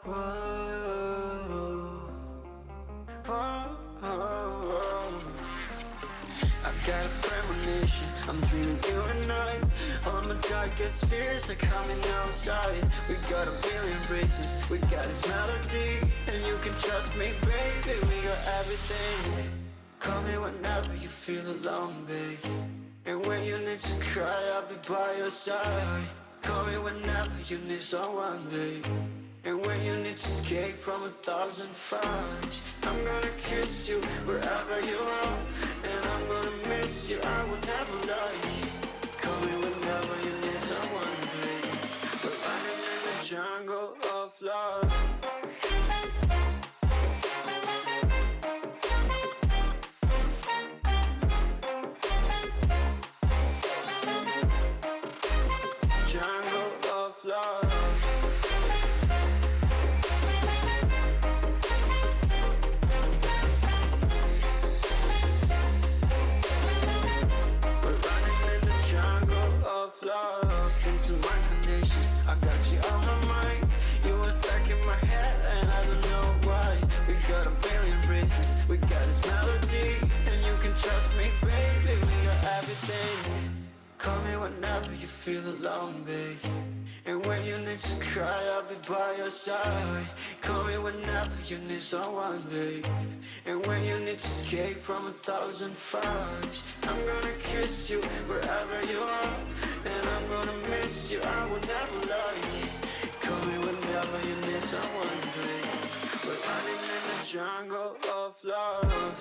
Whoa, whoa, whoa. I got a premonition, I'm dreaming you and I. All my darkest fears are coming outside. We got a billion races, we got this melody. And you can trust me, baby, we got everything. Call me whenever you feel alone, babe. And when you need to cry, I'll be by your side. Call me whenever you need someone, babe. And when you need to escape from 1,000 fires, I'm gonna kiss you wherever you are. And I'm gonna miss you, I will never lie. Call me whenever you need someone, babe. We're running in the jungle of love. Jungle of love. Listen to my conditions, I got you on my mind. You were stuck in my head and I don't know why. We got a billion races, we got this melody. And you can trust me, baby, we got everything. Call me whenever you feel alone, babe. And when you need to cry, I'll be by your side. Call me whenever you need someone, babe. And when you need to escape from 1,000 fires, I'm gonna kiss you wherever you are. And I'm gonna miss you, I will never lie. Call me whenever you need someone, babe. We're running in the jungle of love.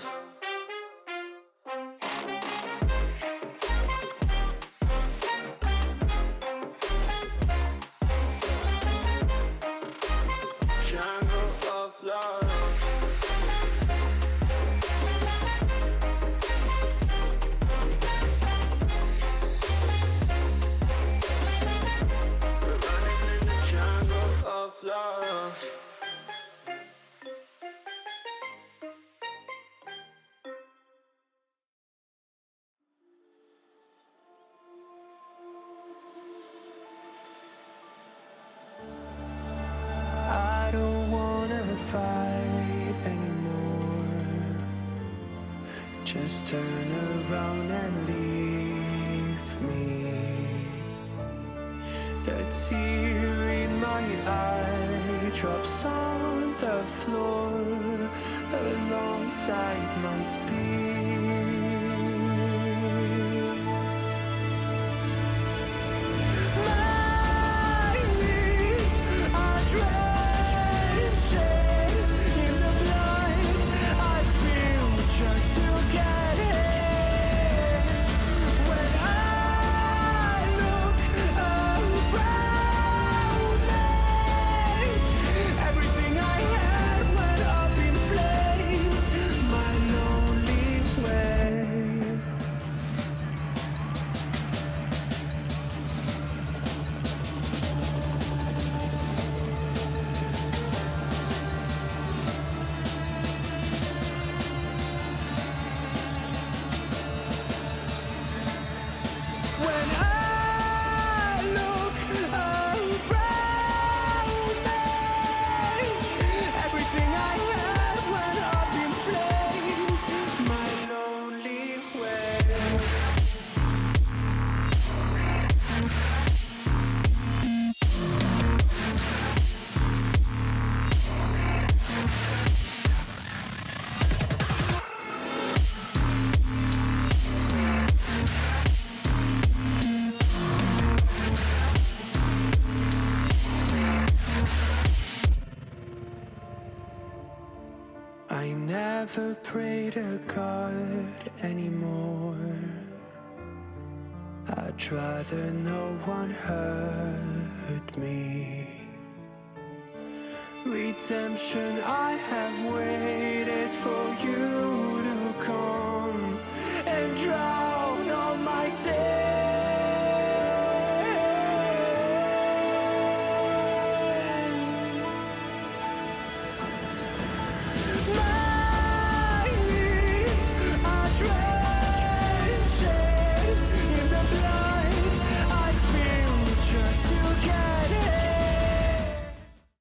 Jungle of love. We're running in the jungle of love. I don't wanna fight anymore. Just turn around and leave me. The tear in my eye drops on the floor alongside my speed. My knees are drenching in the blood I spill just to get here. When I look around me, everything I had went up in flames. My lonely way. When I look around me, everything I had went up in flames. My lonely way. I never pray to God anymore. I'd rather no one hurt me. Redemption, I have waited for you to come and drown all my sins.